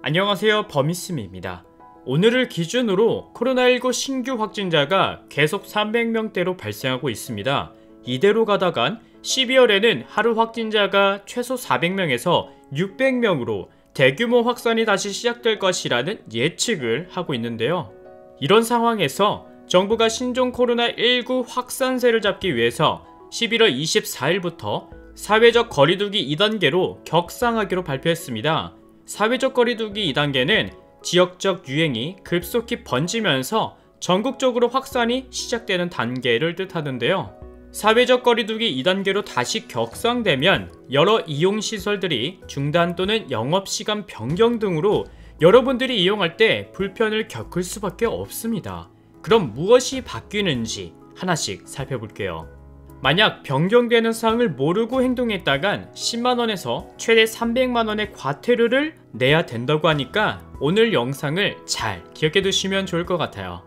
안녕하세요, 범이스미입니다. 오늘을 기준으로 코로나19 신규 확진자가 계속 300명대로 발생하고 있습니다. 이대로 가다간 12월에는 하루 확진자가 최소 400명에서 600명으로 대규모 확산이 다시 시작될 것이라는 예측을 하고 있는데요. 이런 상황에서 정부가 신종 코로나19 확산세를 잡기 위해서 11월 24일부터 사회적 거리두기 2단계로 격상하기로 발표했습니다. 사회적 거리두기 2단계는 지역적 유행이 급속히 번지면서 전국적으로 확산이 시작되는 단계를 뜻하는데요. 사회적 거리두기 2단계로 다시 격상되면 여러 이용시설들이 중단 또는 영업시간 변경 등으로 여러분들이 이용할 때 불편을 겪을 수밖에 없습니다. 그럼 무엇이 바뀌는지 하나씩 살펴볼게요. 만약 변경되는 사항을 모르고 행동했다간 10만원에서 최대 300만원의 과태료를 내야 된다고 하니까 오늘 영상을 잘 기억해 두시면 좋을 것 같아요.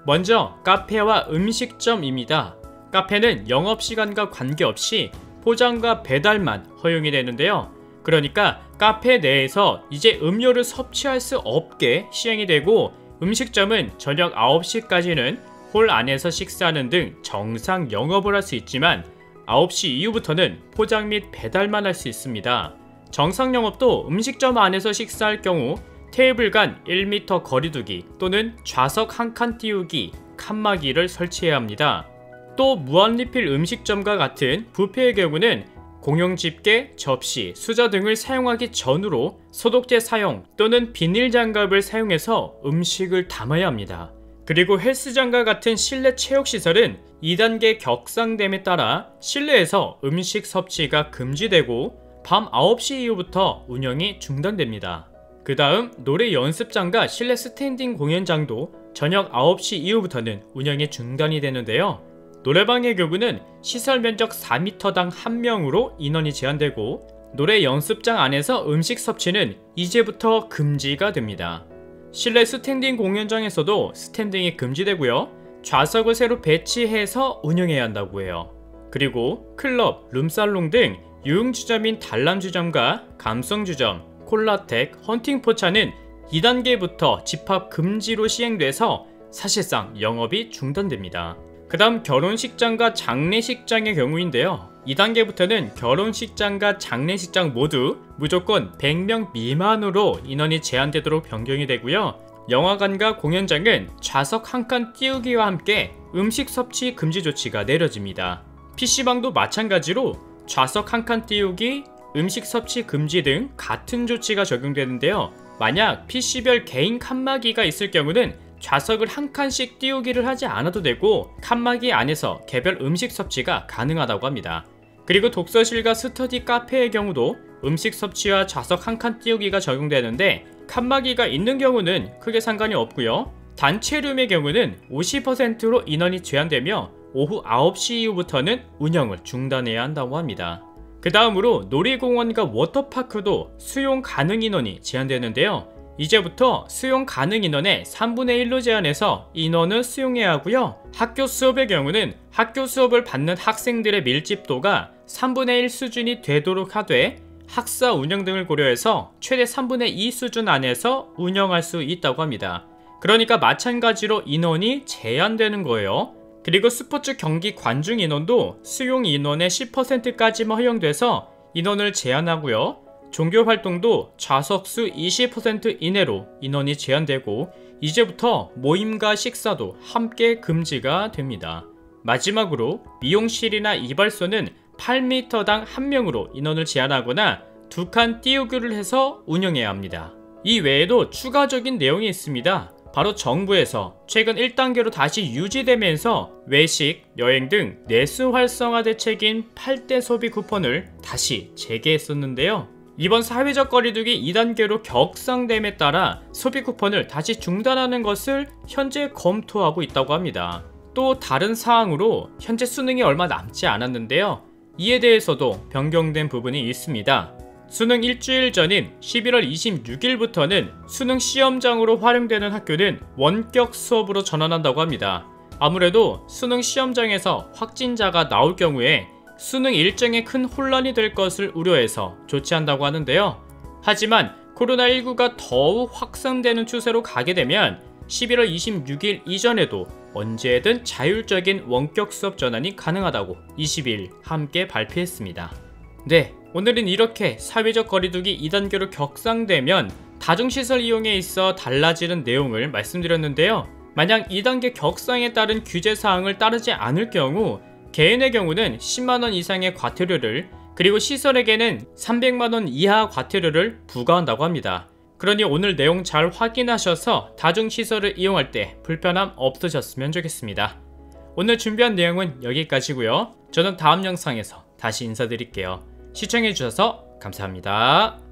먼저 카페와 음식점입니다. 카페는 영업시간과 관계없이 포장과 배달만 허용이 되는데요. 그러니까 카페 내에서 이제 음료를 섭취할 수 없게 시행이 되고, 음식점은 저녁 9시까지는 홀 안에서 식사하는 등 정상 영업을 할 수 있지만 9시 이후부터는 포장 및 배달만 할 수 있습니다. 정상 영업도 음식점 안에서 식사할 경우 테이블 간 1m 거리두기 또는 좌석 한 칸 띄우기, 칸막이를 설치해야 합니다. 또 무한리필 음식점과 같은 뷔페의 경우는 공용 집게, 접시, 수저 등을 사용하기 전으로 소독제 사용 또는 비닐 장갑을 사용해서 음식을 담아야 합니다. 그리고 헬스장과 같은 실내 체육시설은 2단계 격상됨에 따라 실내에서 음식 섭취가 금지되고 밤 9시 이후부터 운영이 중단됩니다. 그 다음 노래 연습장과 실내 스탠딩 공연장도 저녁 9시 이후부터는 운영이 중단이 되는데요. 노래방의 경우는 시설 면적 4m당 1명으로 인원이 제한되고, 노래 연습장 안에서 음식 섭취는 이제부터 금지가 됩니다. 실내 스탠딩 공연장에서도 스탠딩이 금지되고요. 좌석을 새로 배치해서 운영해야 한다고 해요. 그리고 클럽, 룸살롱 등 유흥주점인 단람주점과 감성주점, 콜라텍, 헌팅포차는 2단계부터 집합 금지로 시행돼서 사실상 영업이 중단됩니다. 그 다음 결혼식장과 장례식장의 경우인데요. 2단계부터는 결혼식장과 장례식장 모두 무조건 100명 미만으로 인원이 제한되도록 변경이 되고요. 영화관과 공연장은 좌석 한 칸 띄우기와 함께 음식 섭취 금지 조치가 내려집니다. PC방도 마찬가지로 좌석 한 칸 띄우기, 음식 섭취 금지 등 같은 조치가 적용되는데요. 만약 PC별 개인 칸막이가 있을 경우는 좌석을 한 칸씩 띄우기를 하지 않아도 되고, 칸막이 안에서 개별 음식 섭취가 가능하다고 합니다. 그리고 독서실과 스터디 카페의 경우도 음식 섭취와 좌석 한 칸 띄우기가 적용되는데, 칸막이가 있는 경우는 크게 상관이 없고요. 단체룸의 경우는 50%로 인원이 제한되며 오후 9시 이후부터는 운영을 중단해야 한다고 합니다. 그 다음으로 놀이공원과 워터파크도 수용 가능 인원이 제한되는데요. 이제부터 수용 가능 인원의 3분의 1로 제한해서 인원을 수용해야 하고요. 학교 수업의 경우는 학교 수업을 받는 학생들의 밀집도가 3분의 1 수준이 되도록 하되, 학사 운영 등을 고려해서 최대 3분의 2 수준 안에서 운영할 수 있다고 합니다. 그러니까 마찬가지로 인원이 제한되는 거예요. 그리고 스포츠 경기 관중 인원도 수용 인원의 10%까지만 허용돼서 인원을 제한하고요. 종교 활동도 좌석수 20% 이내로 인원이 제한되고, 이제부터 모임과 식사도 함께 금지가 됩니다. 마지막으로 미용실이나 이발소는 8m당 1명으로 인원을 제한하거나 2칸 띄우기를 해서 운영해야 합니다. 이 외에도 추가적인 내용이 있습니다. 바로 정부에서 최근 1단계로 다시 유지되면서 외식, 여행 등 내수 활성화 대책인 8대 소비 쿠폰을 다시 재개했었는데요. 이번 사회적 거리두기 2단계로 격상됨에 따라 소비 쿠폰을 다시 중단하는 것을 현재 검토하고 있다고 합니다. 또 다른 사항으로 현재 수능이 얼마 남지 않았는데요. 이에 대해서도 변경된 부분이 있습니다. 수능 일주일 전인 11월 26일부터는 수능 시험장으로 활용되는 학교는 원격 수업으로 전환한다고 합니다. 아무래도 수능 시험장에서 확진자가 나올 경우에 수능 일정에 큰 혼란이 될 것을 우려해서 조치한다고 하는데요. 하지만 코로나19가 더욱 확산되는 추세로 가게 되면 11월 26일 이전에도 언제든 자율적인 원격 수업 전환이 가능하다고 20일 함께 발표했습니다. 네, 오늘은 이렇게 사회적 거리두기 2단계로 격상되면 다중시설 이용에 있어 달라지는 내용을 말씀드렸는데요. 만약 2단계 격상에 따른 규제사항을 따르지 않을 경우 개인의 경우는 10만원 이상의 과태료를, 그리고 시설에게는 300만원 이하 과태료를 부과한다고 합니다. 그러니 오늘 내용 잘 확인하셔서 다중시설을 이용할 때 불편함 없으셨으면 좋겠습니다. 오늘 준비한 내용은 여기까지고요. 저는 다음 영상에서 다시 인사드릴게요. 시청해주셔서 감사합니다.